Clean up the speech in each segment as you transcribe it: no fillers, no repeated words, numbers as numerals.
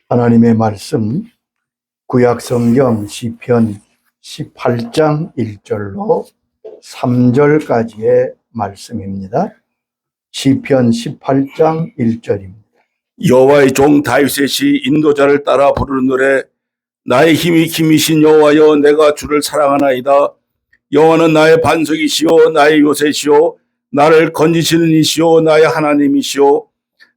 하나님의 말씀 구약성경 시편 18장 1절로 3절까지의 말씀입니다. 시편 18장 1절입니다. 여호와의 종 다윗의 시 인도자를 따라 부르는 노래. 나의 힘이 힘이신 여호와여, 내가 주를 사랑하나이다. 여호와는 나의 반석이시오, 나의 요새시오, 나를 건지시는 이시오, 나의 하나님이시오.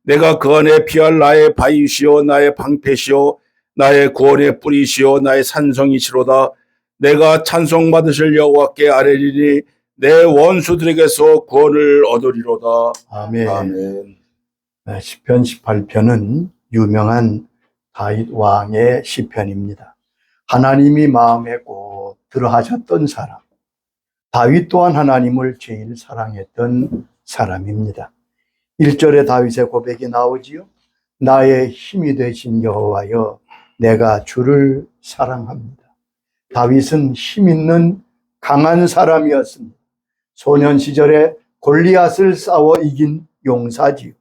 내가 그 안에 피할 나의 바위시오, 나의 방패시오, 나의 구원의 뿌리시오, 나의 산성이시로다. 내가 찬송받으실 여호와께 아뢰리니 내 원수들에게서 구원을 얻으리로다. 아멘. 아멘. 시편 18편은 유명한 다윗 왕의 시편입니다. 하나님이 마음에 꼭 들어하셨던 사람, 다윗 또한 하나님을 제일 사랑했던 사람입니다. 1절에 다윗의 고백이 나오지요. 나의 힘이 되신 여호와여, 내가 주를 사랑합니다. 다윗은 힘 있는 강한 사람이었습니다. 소년 시절에 골리앗을 싸워 이긴 용사지요.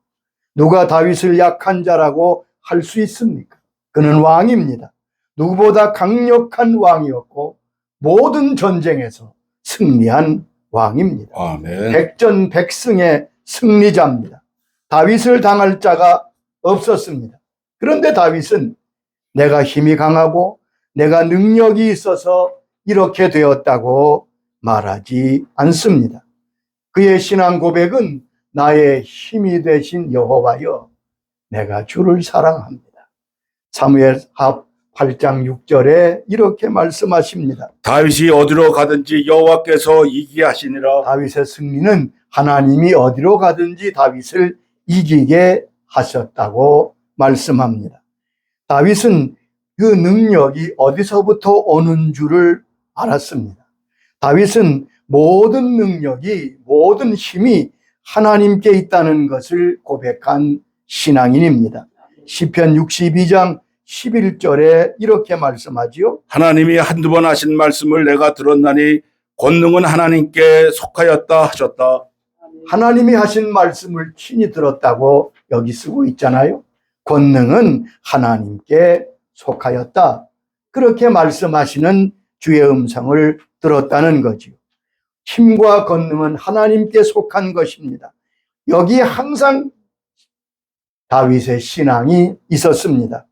누가 다윗을 약한 자라고 할 수 있습니까? 그는 왕입니다. 누구보다 강력한 왕이었고 모든 전쟁에서 승리한 왕입니다. 아멘. 백전백승의 승리자입니다. 다윗을 당할 자가 없었습니다. 그런데 다윗은 내가 힘이 강하고 내가 능력이 있어서 이렇게 되었다고 말하지 않습니다. 그의 신앙 고백은 나의 힘이 되신 여호와여, 내가 주를 사랑합니다. 사무엘하 8장 6절에 이렇게 말씀하십니다. 다윗이 어디로 가든지 여호와께서 이기게 하시니라. 다윗의 승리는 하나님이 어디로 가든지 다윗을 이기게 하셨다고 말씀합니다. 다윗은 그 능력이 어디서부터 오는 줄을 알았습니다. 다윗은 모든 능력이, 모든 힘이 하나님께 있다는 것을 고백한 신앙인입니다. 시편 62장 11절에 이렇게 말씀하지요. 하나님이 한두 번 하신 말씀을 내가 들었나니 권능은 하나님께 속하였다 하셨다. 하나님이 하신 말씀을 친히 들었다고 여기 쓰고 있잖아요. 권능은 하나님께 속하였다. 그렇게 말씀하시는 주의 음성을 들었다는 거지요. 힘과 권능은 하나님께 속한 것입니다. 여기에 항상 다윗의 신앙이 있었습니다.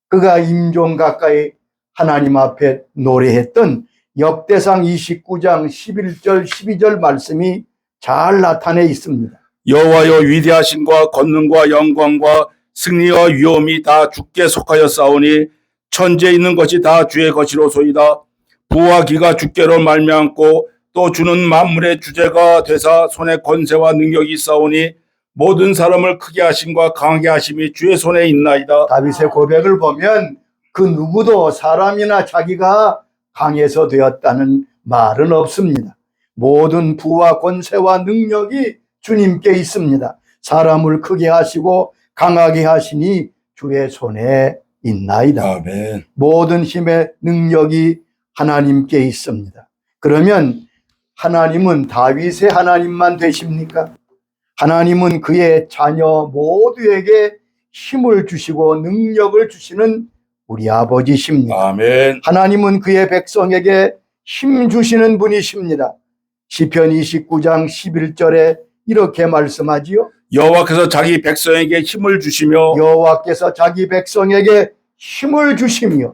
그가 임종 가까이 하나님 앞에 노래했던 역대상 29장 11절 12절 말씀이 잘 나타내 있습니다. 여호와여, 위대하심과 권능과 영광과 승리와 위엄이 다 주께 속하여 싸우니 천지에 있는 것이 다 주의 것이로소이다. 부와 기가 주께로 말미암고 또 주는 만물의 주제가 되사 손에 권세와 능력이 있사오니 모든 사람을 크게 하심과 강하게 하심이 주의 손에 있나이다. 다윗의 고백을 보면 그 누구도 사람이나 자기가 강해서 되었다는 말은 없습니다. 모든 부와 권세와 능력이 주님께 있습니다. 사람을 크게 하시고 강하게 하시니 주의 손에 있나이다. 아멘. 모든 힘의 능력이 하나님께 있습니다. 그러면 하나님은 다윗의 하나님만 되십니까? 하나님은 그의 자녀 모두에게 힘을 주시고 능력을 주시는 우리 아버지십니다. 아멘. 하나님은 그의 백성에게 힘 주시는 분이십니다. 시편 29장 11절에 이렇게 말씀하지요. 여호와께서 자기 백성에게 힘을 주시며 여호와께서 자기 백성에게 힘을 주시며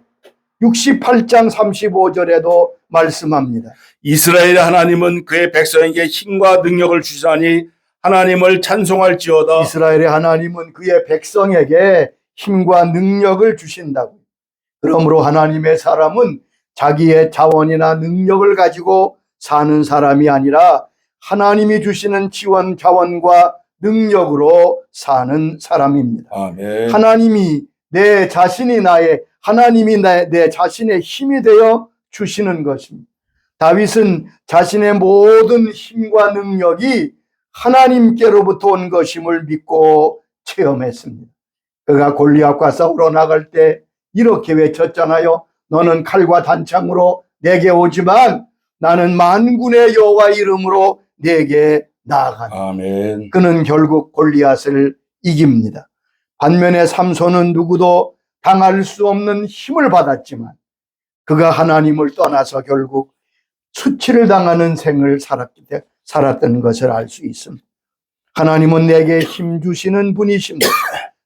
68장 35절에도 말씀합니다. 이스라엘의 하나님은 그의 백성에게 힘과 능력을 주시나니 하나님을 찬송할지어다. 이스라엘의 하나님은 그의 백성에게 힘과 능력을 주신다고. 그러므로 하나님의 사람은 자기의 자원이나 능력을 가지고 사는 사람이 아니라 하나님이 주시는 지원, 자원과 능력으로 사는 사람입니다. 아멘. 하나님이 내 자신의 힘이 되어 주시는 것입니다. 다윗은 자신의 모든 힘과 능력이 하나님께로부터 온 것임을 믿고 체험했습니다. 그가 골리앗과 싸우러 나갈 때 이렇게 외쳤잖아요. 너는 칼과 단창으로 내게 오지만 나는 만군의 여호와 이름으로 내게 나아간다. 아멘. 그는 결국 골리앗을 이깁니다. 반면에 삼손은 누구도 당할 수 없는 힘을 받았지만 그가 하나님을 떠나서 결국 수치를 당하는 생을 살았던 것을 알 수 있습니다. 하나님은 내게 힘 주시는 분이십니다.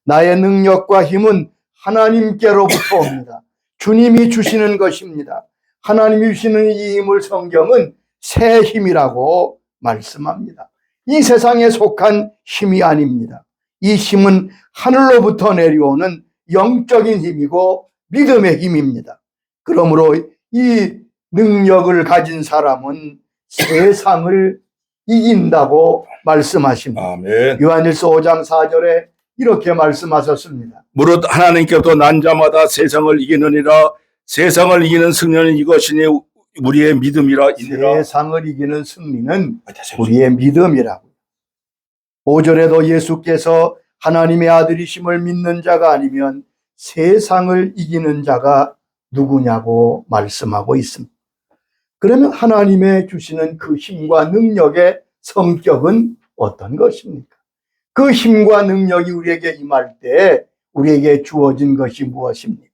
나의 능력과 힘은 하나님께로부터 옵니다. 주님이 주시는 것입니다. 하나님이 주시는 이 힘을 성경은 새 힘이라고 말씀합니다. 이 세상에 속한 힘이 아닙니다. 이 힘은 하늘로부터 내려오는 영적인 힘이고 믿음의 힘입니다. 그러므로 이 능력을 가진 사람은 세상을 이긴다고 말씀하십니다. 아멘. 요한일서 5장 4절에 이렇게 말씀하셨습니다. 무릇 하나님께로부터 난 자마다 세상을 이기느니라. 세상을 이기는 승리는 이것이니 우리의 믿음이라 이니라. 세상을 이기는 승리는 우리의 믿음이라고. 5절에도 예수께서 하나님의 아들이심을 믿는 자가 아니면 세상을 이기는 자가 누구냐고 말씀하고 있습니다. 그러면 하나님의 주시는 그 힘과 능력의 성격은 어떤 것입니까? 그 힘과 능력이 우리에게 임할 때 우리에게 주어진 것이 무엇입니까?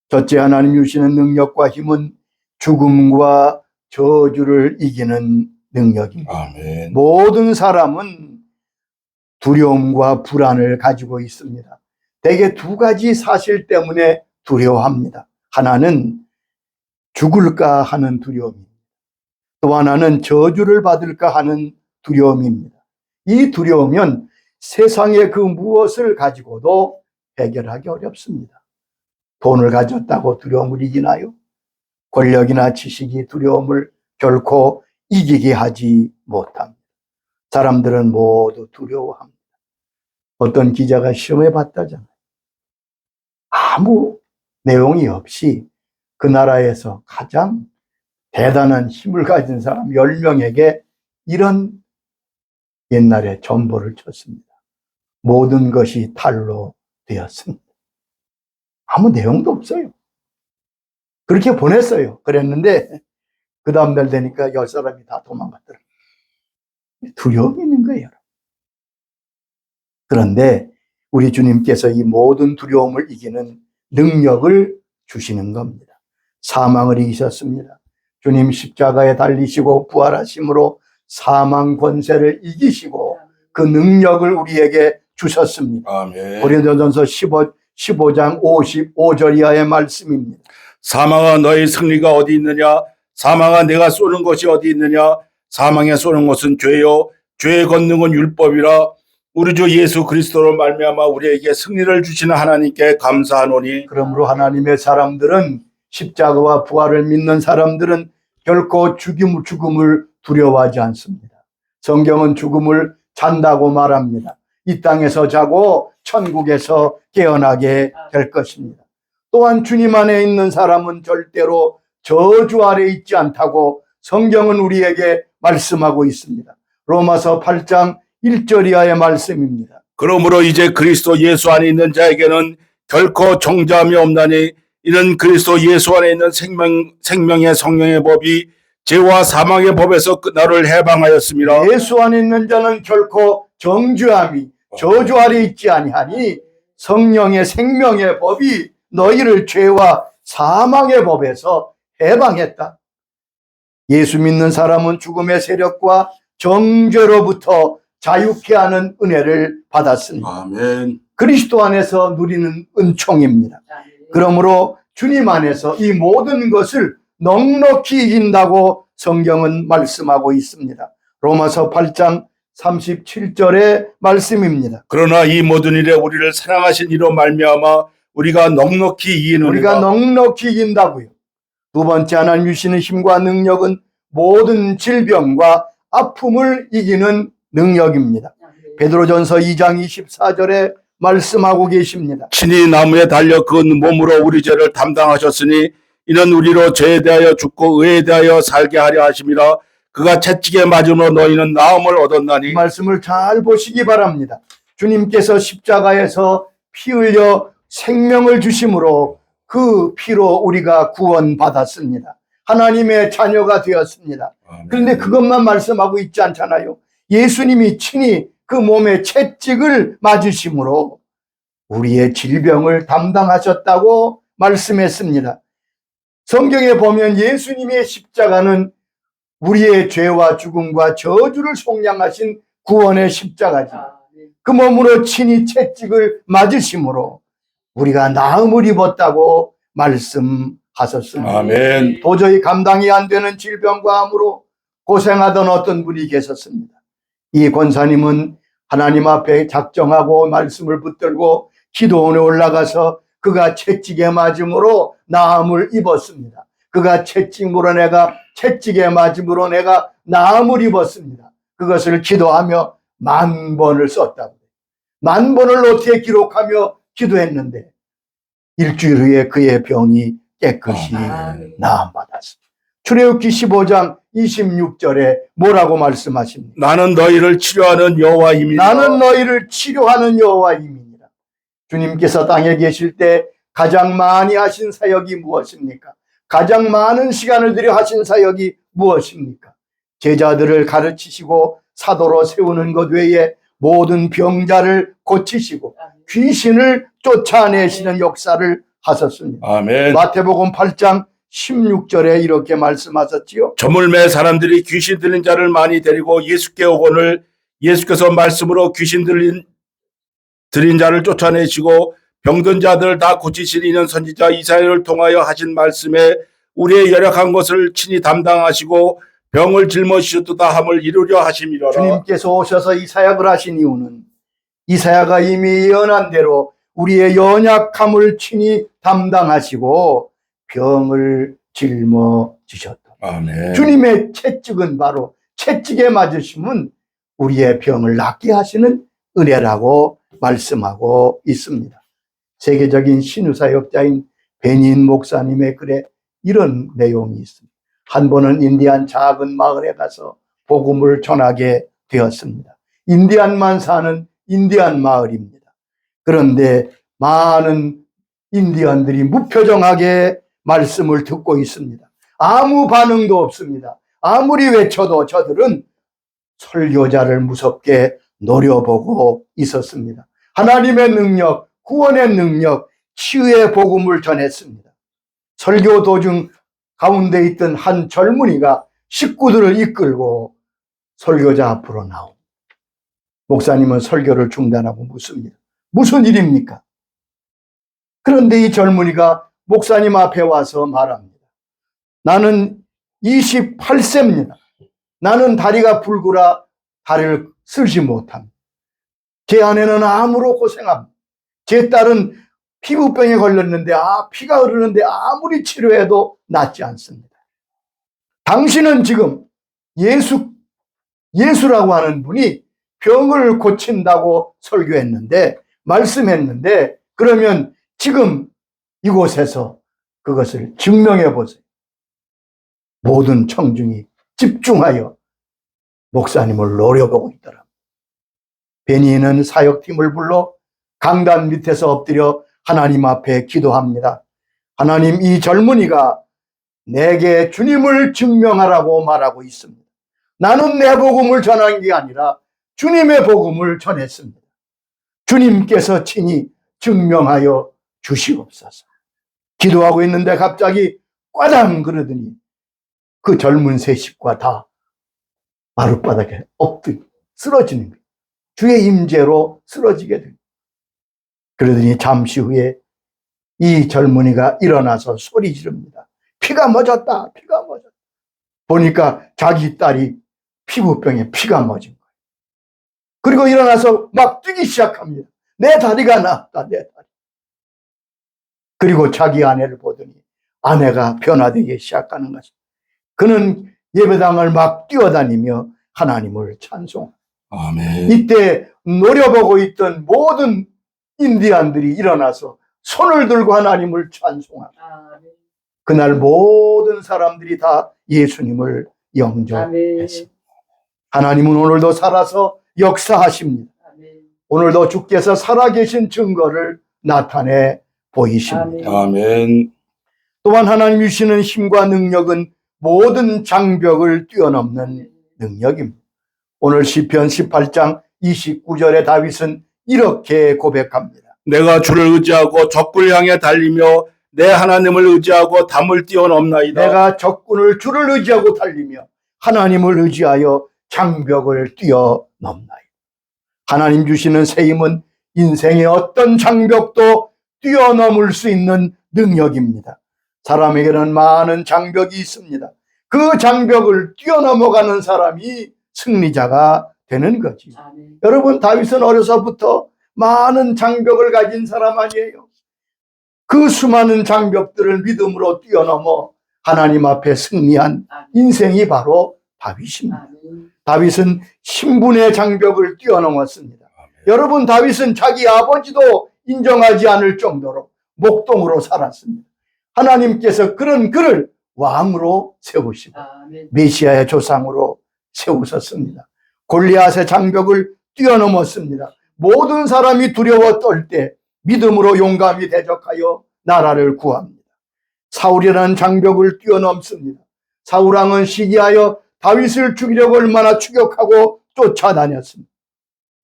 첫째, 하나님 주시는 능력과 힘은 죽음과 저주를 이기는 능력입니다. 아멘. 모든 사람은 두려움과 불안을 가지고 있습니다. 대개 두 가지 사실 때문에 두려워합니다. 하나는 죽을까 하는 두려움입니다. 또 하나는 저주를 받을까 하는 두려움입니다. 이 두려움은 세상의 그 무엇을 가지고도 해결하기 어렵습니다. 돈을 가졌다고 두려움을 이기나요? 권력이나 지식이 두려움을 결코 이기게 하지 못합니다. 사람들은 모두 두려워합니다. 어떤 기자가 시험해 봤다잖아요. 아무 내용이 없이 그 나라에서 가장 대단한 힘을 가진 사람 10명에게 이런 옛날에 전보를 쳤습니다. 모든 것이 탈로 되었습니다. 아무 내용도 없어요. 그렇게 보냈어요. 그랬는데 그 다음날 되니까 10사람이 다 도망갔더라고요. 두려움이 있는 거예요. 그런데 우리 주님께서 이 모든 두려움을 이기는 능력을 주시는 겁니다. 사망을 이기셨습니다. 주님 십자가에 달리시고 부활하심으로 사망 권세를 이기시고 그 능력을 우리에게 주셨습니다. 아멘. 고린도전서 15장 55절 이하의 말씀입니다. 사망아 너의 승리가 어디 있느냐? 사망아 내가 쏘는 것이 어디 있느냐? 사망에 쏘는 것은 죄요 죄의 권능은 율법이라. 우리 주 예수 그리스도로 말미암아 우리에게 승리를 주시는 하나님께 감사하노니. 그러므로 하나님의 사람들은 십자가와 부활을 믿는 사람들은 결코 죽음을 두려워하지 않습니다. 성경은 죽음을 잔다고 말합니다. 이 땅에서 자고 천국에서 깨어나게 될 것입니다. 또한 주님 안에 있는 사람은 절대로 저주 아래 있지 않다고 성경은 우리에게 말씀하고 있습니다. 로마서 8장 1절 이하의 말씀입니다. 그러므로 이제 그리스도 예수 안에 있는 자에게는 결코 정죄함이 없나니 이는 그리스도 예수 안에 있는 생명의 성령의 법이 죄와 사망의 법에서 나를 해방하였습니다. 예수 안에 있는 자는 결코 정죄함이 저주 아래 있지 아니하니 성령의 생명의 법이 너희를 죄와 사망의 법에서 해방했다. 예수 믿는 사람은 죽음의 세력과 정죄로부터 자유케 하는 은혜를 받았습니다. 아멘. 그리스도 안에서 누리는 은총입니다. 그러므로 주님 안에서 이 모든 것을 넉넉히 이긴다고 성경은 말씀하고 있습니다. 로마서 8장 37절의 말씀입니다. 그러나 이 모든 일에 우리를 사랑하신 이로 말미암아 우리가 넉넉히 이기느니라. 우리가 넉넉히 이긴다고요. 두 번째, 하나님 주시는 힘과 능력은 모든 질병과 아픔을 이기는 능력입니다. 베드로전서 2장 24절에 말씀하고 계십니다. 친히 나무에 달려 그 몸으로 우리 죄를 담당하셨으니 이는 우리로 죄에 대하여 죽고 의에 대하여 살게 하려 하심이라. 그가 채찍에 맞음으로 너희는 나음을 얻었나니. 이 말씀을 잘 보시기 바랍니다. 주님께서 십자가에서 피 흘려 생명을 주심으로 그 피로 우리가 구원받았습니다. 하나님의 자녀가 되었습니다. 그런데 그것만 말씀하고 있지 않잖아요. 예수님이 친히 그 몸에 채찍을 맞으심으로 우리의 질병을 담당하셨다고 말씀했습니다. 성경에 보면 예수님의 십자가는 우리의 죄와 죽음과 저주를 속량하신 구원의 십자가지. 그 몸으로 친히 채찍을 맞으심으로 우리가 나음을 입었다고 말씀하셨습니다. 아멘. 도저히 감당이 안 되는 질병과 암으로 고생하던 어떤 분이 계셨습니다. 이 권사님은 하나님 앞에 작정하고 말씀을 붙들고 기도원에 올라가서 그가 채찍에 맞음으로 나음을 입었습니다. 그가 채찍에 맞음으로 내가 나음을 입었습니다. 그것을 기도하며 10,000번을 썼다고. 10,000번을 어떻게 기록하며 기도했는데 일주일 후에 그의 병이 깨끗이 나음받았습니다. 출애굽기 15장 26절에 뭐라고 말씀하십니까? 나는 너희를 치료하는 여호와임이니라. 나는 너희를 치료하는 여호와임이니라. 주님께서 땅에 계실 때 가장 많이 하신 사역이 무엇입니까? 가장 많은 시간을 들여 하신 사역이 무엇입니까? 제자들을 가르치시고 사도로 세우는 것 외에 모든 병자를 고치시고 귀신을 쫓아내시는 역사를 하셨습니다. 아멘. 마태복음 8장 16절에 이렇게 말씀하셨지요. 저물매 사람들이 귀신 들린 자를 많이 데리고 예수께 오거늘 예수께서 말씀으로 귀신 들린 자를 쫓아내시고 병든 자들 다 고치신 이는 선지자 이사야를 통하여 하신 말씀에 우리의 열악한 것을 친히 담당하시고 병을 짊어지셨도다 함을 이루려 하심이로라. 주님께서 오셔서 이 사역을 하신 이유는 이사야가 이미 예언한 대로 우리의 연약함을 친히 담당하시고 병을 짊어지셨다. 아멘. 주님의 채찍은 바로 채찍에 맞으심은 우리의 병을 낫게 하시는 은혜라고 말씀하고 있습니다. 세계적인 신유사역자인 베닌 목사님의 글에 이런 내용이 있습니다. 한 번은 인디안 작은 마을에 가서 복음을 전하게 되었습니다. 인디안만 사는 인디안 마을입니다. 그런데 많은 인디안들이 무표정하게 말씀을 듣고 있습니다. 아무 반응도 없습니다. 아무리 외쳐도 저들은 설교자를 무섭게 노려보고 있었습니다. 하나님의 능력, 구원의 능력, 치유의 복음을 전했습니다. 설교 도중 가운데 있던 한 젊은이가 식구들을 이끌고 설교자 앞으로 나옵니다. 목사님은 설교를 중단하고 묻습니다. 무슨 일입니까? 그런데 이 젊은이가 목사님 앞에 와서 말합니다. 나는 28세입니다. 나는 다리가 불구라 다리를 쓸지 못합니다. 제 아내는 암으로 고생합니다. 제 딸은 피부병에 걸렸는데 피가 흐르는데 아무리 치료해도 낫지 않습니다. 당신은 지금 예수라고 하는 분이 병을 고친다고 설교했는데 말씀했는데 그러면 지금 이곳에서 그것을 증명해 보세요. 모든 청중이 집중하여 목사님을 노려보고 있더라. 베니는 사역팀을 불러 강단 밑에서 엎드려 하나님 앞에 기도합니다. 하나님, 이 젊은이가 내게 주님을 증명하라고 말하고 있습니다. 나는 내 복음을 전한 게 아니라 주님의 복음을 전했습니다. 주님께서 친히 증명하여 주시옵소서. 기도하고 있는데 갑자기 꽈당 그러더니 그 젊은 세 식구가 다 마룻바닥에 엎드려 쓰러지는 거예요. 주의 임재로 쓰러지게 됩니다. 그러더니 잠시 후에 이 젊은이가 일어나서 소리 지릅니다. 피가 멎었다. 피가 멎었다. 보니까 자기 딸이 피부병에 피가 멎은 거예요. 그리고 일어나서 막 뛰기 시작합니다. 내 다리가 나았다. 내 다리. 그리고 자기 아내를 보더니 아내가 변화되기 시작하는 것입니다. 그는 예배당을 막 뛰어다니며 하나님을 찬송합니다. 아멘. 이때 노려보고 있던 모든 인디안들이 일어나서 손을 들고 하나님을 찬송합니다. 그날 모든 사람들이 다 예수님을 영접했습니다. 하나님은 오늘도 살아서 역사하십니다. 오늘도 주께서 살아계신 증거를 나타내 보이십니다. 아멘. 또한 하나님 주시는 힘과 능력은 모든 장벽을 뛰어넘는 능력입니다. 오늘 시편 18장 29절에 다윗은 이렇게 고백합니다. 내가 주를 의지하고 적군을 향해 달리며 내 하나님을 의지하고 담을 뛰어넘나이다. 내가 적군을 주를 의지하고 달리며 하나님을 의지하여 장벽을 뛰어넘나이다. 하나님 주시는 새 힘은 인생의 어떤 장벽도 뛰어넘을 수 있는 능력입니다. 사람에게는 많은 장벽이 있습니다. 그 장벽을 뛰어넘어가는 사람이 승리자가 되는 거지. 아멘. 여러분, 다윗은 어려서부터 많은 장벽을 가진 사람 아니에요. 그 수많은 장벽들을 믿음으로 뛰어넘어 하나님 앞에 승리한 아멘. 인생이 바로 다윗입니다. 아멘. 다윗은 신분의 장벽을 뛰어넘었습니다. 여러분, 다윗은 자기 아버지도 인정하지 않을 정도로 목동으로 살았습니다. 하나님께서 그런 그를 왕으로 세우시고 아멘. 메시아의 조상으로 세우셨습니다. 골리앗의 장벽을 뛰어넘었습니다. 모든 사람이 두려워 떨 때 믿음으로 용감히 대적하여 나라를 구합니다. 사울이라는 장벽을 뛰어넘습니다. 사울 왕은 시기하여 다윗을 죽이려고 얼마나 추격하고 쫓아다녔습니다.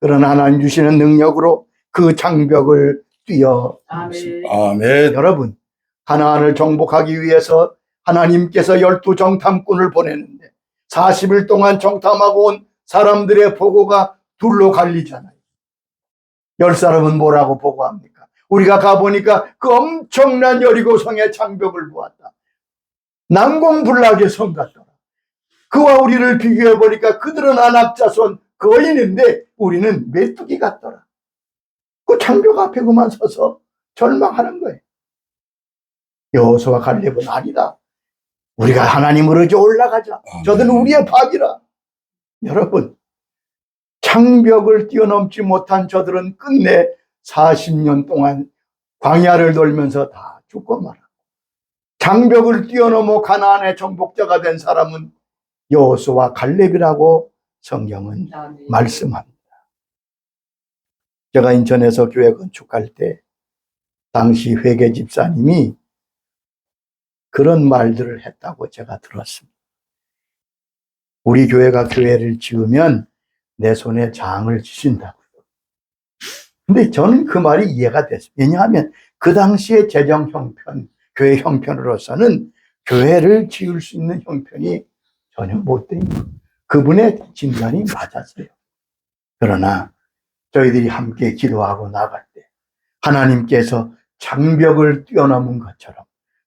그러나 하나님 주시는 능력으로 그 장벽을 뛰어넘습니다. 아멘. 아멘. 여러분, 가나안을 정복하기 위해서 하나님께서 12 정탐꾼을 보냈는데 40일 동안 정탐하고 온 사람들의 보고가 둘로 갈리잖아요. 10사람은 뭐라고 보고합니까? 우리가 가보니까 그 엄청난 여리고성의 장벽을 보았다. 난공불락의 성 같더라. 그와 우리를 비교해보니까 그들은 안악자손 거인인데 우리는 메뚜기 같더라. 그 장벽 앞에 그만 서서 절망하는 거예요. 여호수아 갈렙은 아니다. 우리가 하나님을 의지 올라가자. 저들은 우리의 밥이라. 여러분, 장벽을 뛰어넘지 못한 저들은 끝내 40년 동안 광야를 돌면서 다 죽고 말았고, 장벽을 뛰어넘어 가나안의 정복자가 된 사람은 여호수아 갈렙이라고 성경은 아멘. 말씀합니다. 제가 인천에서 교회 건축할 때 당시 회계 집사님이 그런 말들을 했다고 제가 들었습니다. 우리 교회가 교회를 지으면 내 손에 장을 주신다고요. 근데 저는 그 말이 이해가 됐어요. 왜냐하면 그 당시의 재정 형편, 교회 형편으로서는 교회를 지을 수 있는 형편이 전혀 못 된 거예요. 그분의 진단이 맞았어요. 그러나 저희들이 함께 기도하고 나갈 때 하나님께서 장벽을 뛰어넘은 것처럼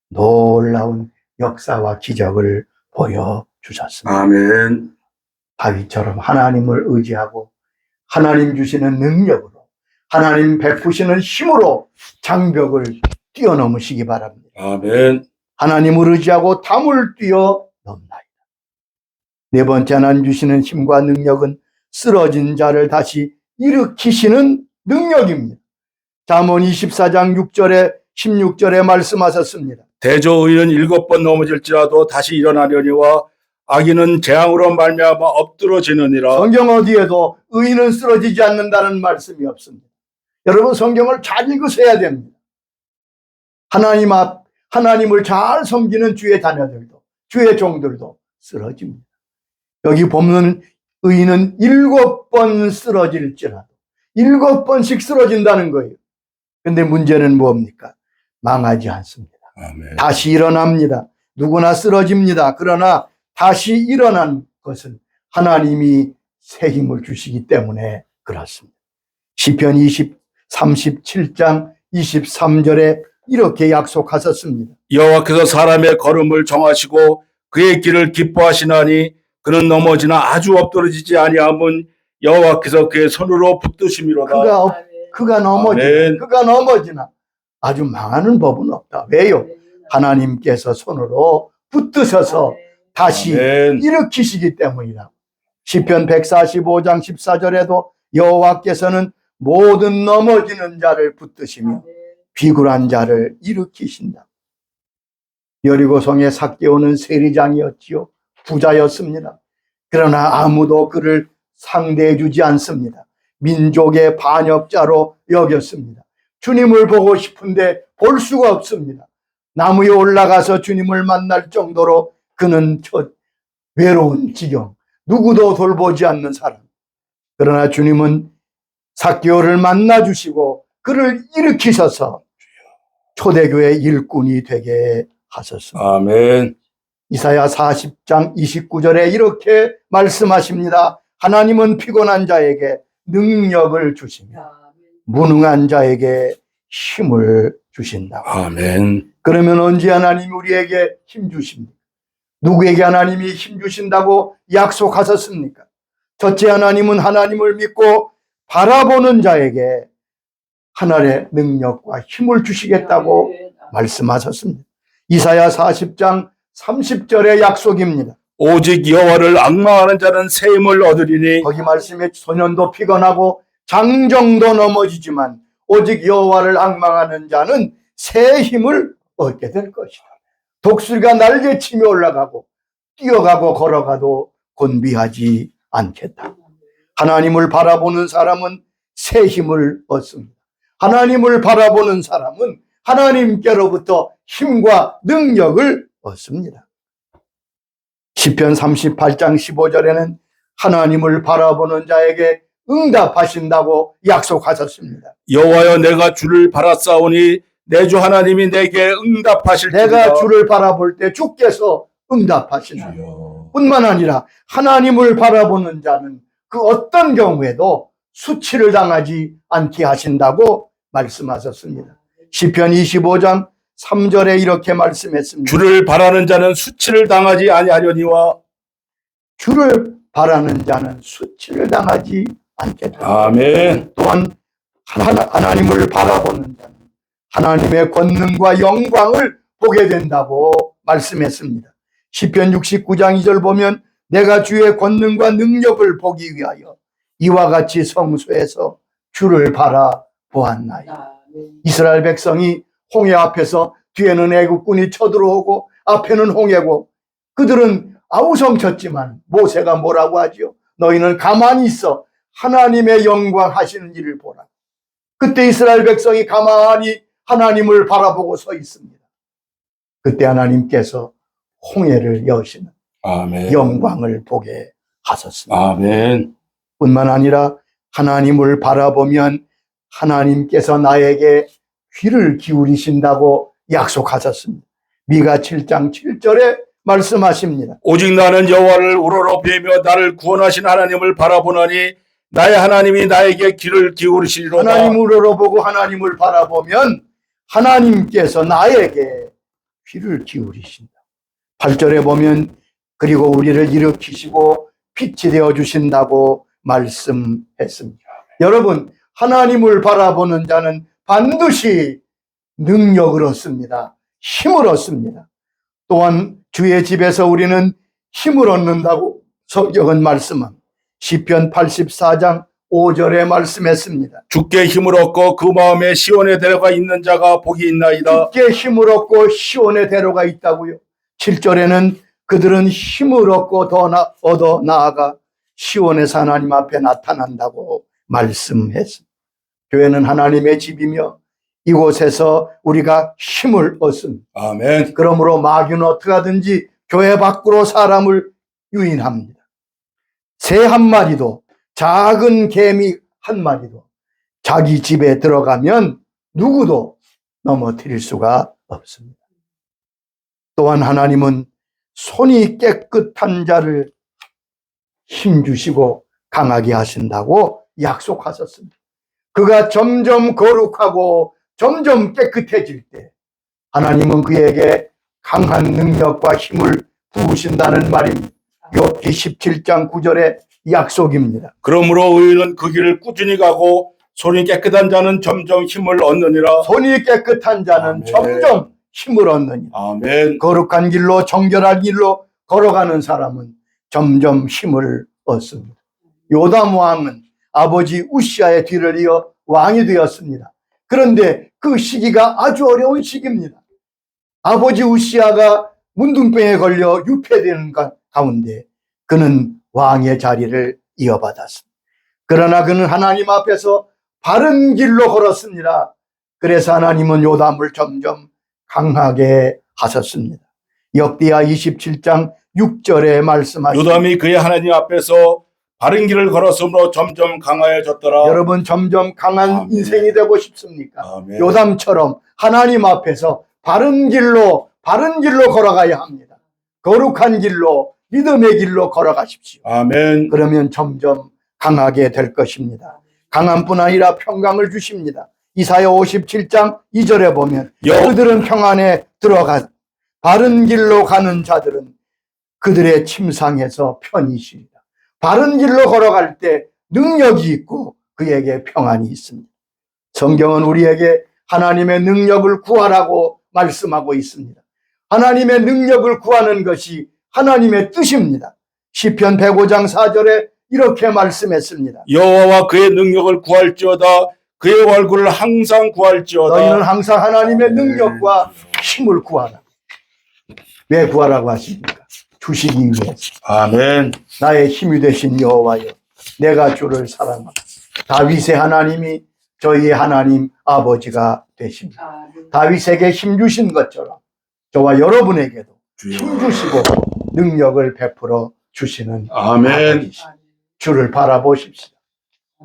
놀라운 역사와 기적을 보여주셨습니다. 아멘. 다윗처럼 하나님을 의지하고 하나님 주시는 능력으로 하나님 베푸시는 힘으로 장벽을 뛰어넘으시기 바랍니다. 아멘. 하나님을 의지하고 담을 뛰어넘나이다. 네 번째, 하나님 주시는 힘과 능력은 쓰러진 자를 다시 일으키시는 능력입니다. 잠언 24장 6절에 16절에 말씀하셨습니다. 대저의인은 7번 넘어질지라도 다시 일어나려니와 악인은 재앙으로 말미암아 엎드러지느니라. 성경 어디에도 의인은 쓰러지지 않는다는 말씀이 없습니다. 여러분, 성경을 잘 읽으셔야 됩니다. 하나님을 잘 섬기는 주의 자녀들도, 주의 종들도 쓰러집니다. 여기 보면 의인은 7번 쓰러질지라도 7번씩 쓰러진다는 거예요. 근데 문제는 뭡니까? 망하지 않습니다. 아멘. 다시 일어납니다. 누구나 쓰러집니다. 그러나 다시 일어난 것은 하나님이 새 힘을 주시기 때문에 그렇습니다. 시편 37장 23절에 이렇게 약속하셨습니다. 여호와께서 사람의 걸음을 정하시고 그의 길을 기뻐하시나니 그는 넘어지나 아주 엎드러지지 아니함은 여호와께서 그의 손으로 붙드심이로다. 아멘. 그가 넘어지나, 아멘. 그가 넘어지나 아주 망하는 법은 없다. 왜요? 하나님께서 손으로 붙드셔서 아멘. 다시 아멘. 일으키시기 때문이다. 시편 145장 14절에도 여호와께서는 모든 넘어지는 자를 붙드시며 아멘. 비굴한 자를 일으키신다. 여리고성의 삭개오는 세리장이었지요. 부자였습니다. 그러나 아무도 그를 상대해 주지 않습니다. 민족의 반역자로 여겼습니다. 주님을 보고 싶은데 볼 수가 없습니다. 나무에 올라가서 주님을 만날 정도로 그는 외로운 지경, 누구도 돌보지 않는 사람. 그러나 주님은 삭개오를 만나주시고 그를 일으키셔서 초대교회 일꾼이 되게 하셨습니다. 아멘. 이사야 40장 29절에 이렇게 말씀하십니다. 하나님은 피곤한 자에게 능력을 주시며 무능한 자에게 힘을 주신다. 아멘. 그러면 언제 하나님이 우리에게 힘 주십니까? 누구에게 하나님이 힘 주신다고 약속하셨습니까? 첫째, 하나님은 하나님을 믿고 바라보는 자에게 하늘의 능력과 힘을 주시겠다고 말씀하셨습니다. 이사야 40장 30절의 약속입니다. 오직 여호와를 앙망하는 자는 새 힘을 얻으리니 거기 말씀에 소년도 피곤하고 장정도 넘어지지만 오직 여호와를 앙망하는 자는 새 힘을 얻게 될 것이다. 독수리가 날개치며 올라가고 뛰어가고 걸어가도 곤비하지 않겠다. 하나님을 바라보는 사람은 새 힘을 얻습니다. 하나님을 바라보는 사람은 하나님께로부터 힘과 능력을 얻습니다. 시편 38장 15절에는 하나님을 바라보는 자에게 응답하신다고 약속하셨습니다. 여호와여 내가 주를 바라싸우니 내 주 하나님이 내게 응답하실지니라. 내가 주를 바라볼 때 주께서 응답하신다. 뿐만 아니라 하나님을 바라보는 자는 그 어떤 경우에도 수치를 당하지 않게 하신다고 말씀하셨습니다. 시편 25장 3절에 이렇게 말씀했습니다. 주를 바라는 자는 수치를 당하지 아니하려니와. 주를 바라는 자는 수치를 당하지 않겠다. 아멘. 또한 하나님을 바라보는 자는 하나님의 권능과 영광을 보게 된다고 말씀했습니다. 시편 69장 2절 보면 내가 주의 권능과 능력을 보기 위하여 이와 같이 성소에서 주를 바라보았나이다. 이스라엘 백성이 홍해 앞에서 뒤에는 애국군이 쳐들어오고 앞에는 홍해고 그들은 아우성쳤지만 모세가 뭐라고 하지요? 너희는 가만히 있어 하나님의 영광 하시는 일을 보라. 그때 이스라엘 백성이 가만히 하나님을 바라보고 서 있습니다. 그때 하나님께서 홍해를 여시는 아멘. 영광을 보게 하셨습니다. 아멘. 뿐만 아니라 하나님을 바라보면 하나님께서 나에게 귀를 기울이신다고 약속하셨습니다. 미가 7장 7절에 말씀하십니다. 오직 나는 여호와를 우러러 뵈며 나를 구원하신 하나님을 바라보나니 나의 하나님이 나에게 귀를 기울이시리로다. 하나님을 우러보고 하나님을 바라보면 하나님께서 나에게 귀를 기울이신다. 8절에 보면 그리고 우리를 일으키시고 빛이 되어주신다고 말씀했습니다. 여러분, 하나님을 바라보는 자는 반드시 능력을 얻습니다. 힘을 얻습니다. 또한 주의 집에서 우리는 힘을 얻는다고 성경은 말씀합니다. 시편 84장 5절에 말씀했습니다. 주께 힘을 얻고 그 마음에 시온에 데려가 있는 자가 복이 있나이다. 주께 힘을 얻고 시온에 데려가 있다고요. 7절에는 그들은 힘을 얻고 얻어 나아가 시온에서 하나님 앞에 나타난다고 말씀했습니다. 교회는 하나님의 집이며 이곳에서 우리가 힘을 얻습니다. 아멘. 그러므로 마귀는 어떻게 하든지 교회 밖으로 사람을 유인합니다. 새 한 마리도 작은 개미 한 마리도 자기 집에 들어가면 누구도 넘어뜨릴 수가 없습니다. 또한 하나님은 손이 깨끗한 자를 힘주시고 강하게 하신다고 약속하셨습니다. 그가 점점 거룩하고 점점 깨끗해질 때 하나님은 그에게 강한 능력과 힘을 부으신다는 말입니다. 욥기 17장 9절의 약속입니다. 그러므로 의인은 그 길을 꾸준히 가고 손이 깨끗한 자는 점점 힘을 얻느니라. 손이 깨끗한 자는 아멘. 점점 힘을 얻느니라. 아멘. 거룩한 길로 정결한 길로 걸어가는 사람은 점점 힘을 얻습니다. 요담 왕은 아버지 우시아의 뒤를 이어 왕이 되었습니다. 그런데 그 시기가 아주 어려운 시기입니다. 아버지 우시아가 문둥병에 걸려 유폐되는 가운데 그는 왕의 자리를 이어받았습니다. 그러나 그는 하나님 앞에서 바른 길로 걸었습니다. 그래서 하나님은 요담을 점점 강하게 하셨습니다. 역대하 27장 6절에 말씀하십니다. 요담이 그의 하나님 앞에서 바른 길을 걸었으므로 점점 강하여졌더라. 여러분 점점 강한 아멘. 인생이 되고 싶습니까? 아멘. 요담처럼 하나님 앞에서 바른 길로 걸어가야 합니다. 거룩한 길로, 믿음의 길로 걸어가십시오. 아멘. 그러면 점점 강하게 될 것입니다. 강함뿐 아니라 평강을 주십니다. 이사야 57장 2절에 보면 그들은 평안에 들어가 바른 길로 가는 자들은 그들의 침상에서 편히 쉬리라. 바른 길로 걸어갈 때 능력이 있고 그에게 평안이 있습니다. 성경은 우리에게 하나님의 능력을 구하라고 말씀하고 있습니다. 하나님의 능력을 구하는 것이 하나님의 뜻입니다. 시편 105장 4절에 이렇게 말씀했습니다. 여호와와 그의 능력을 구할지어다. 그의 얼굴을 항상 구할지어다. 너희는 항상 하나님의 능력과 힘을 구하라. 왜 구하라고 하십니까? 주시기 위해서. 아멘. 나의 힘이 되신 여호와여, 내가 주를 사랑하라. 다윗의 하나님이 저희의 하나님 아버지가 되십니다. 다윗에게 힘 주신 것처럼 저와 여러분에게도 힘 주시고 능력을 베풀어 주시는 아멘. 아버지십니다. 주를 바라보십시오.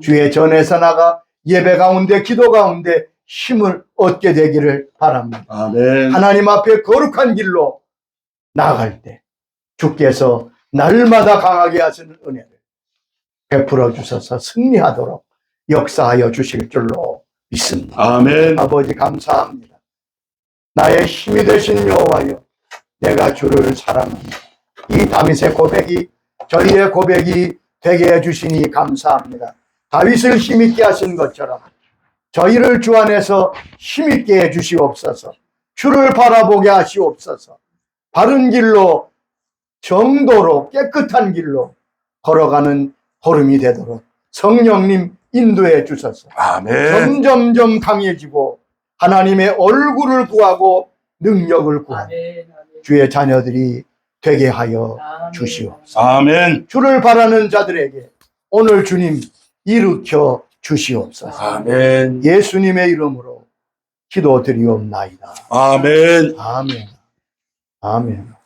주의 전에서 나가 예배 가운데 기도 가운데 힘을 얻게 되기를 바랍니다. 아멘. 하나님 앞에 거룩한 길로 나아갈 때 주께서 날마다 강하게 하시는 은혜를 베풀어 주셔서 승리하도록 역사하여 주실 줄로 믿습니다. 아멘. 아버지 감사합니다. 나의 힘이 되신 여호와여, 내가 주를 사랑합니다. 이 다윗의 고백이 저희의 고백이 되게 해주시니 감사합니다. 다윗을 힘있게 하신 것처럼 저희를 주 안에서 힘있게 해주시옵소서. 주를 바라보게 하시옵소서. 바른 길로 정도로 깨끗한 길로 걸어가는 걸음이 되도록 성령님 인도해 주셔서 아멘. 점점점 강해지고 하나님의 얼굴을 구하고 능력을 구하는 주의 자녀들이 되게 하여 주시옵소서. 아멘. 주를 바라는 자들에게 오늘 주님 일으켜 주시옵소서. 아멘. 예수님의 이름으로 기도드리옵나이다. 아멘. 아멘. 아멘.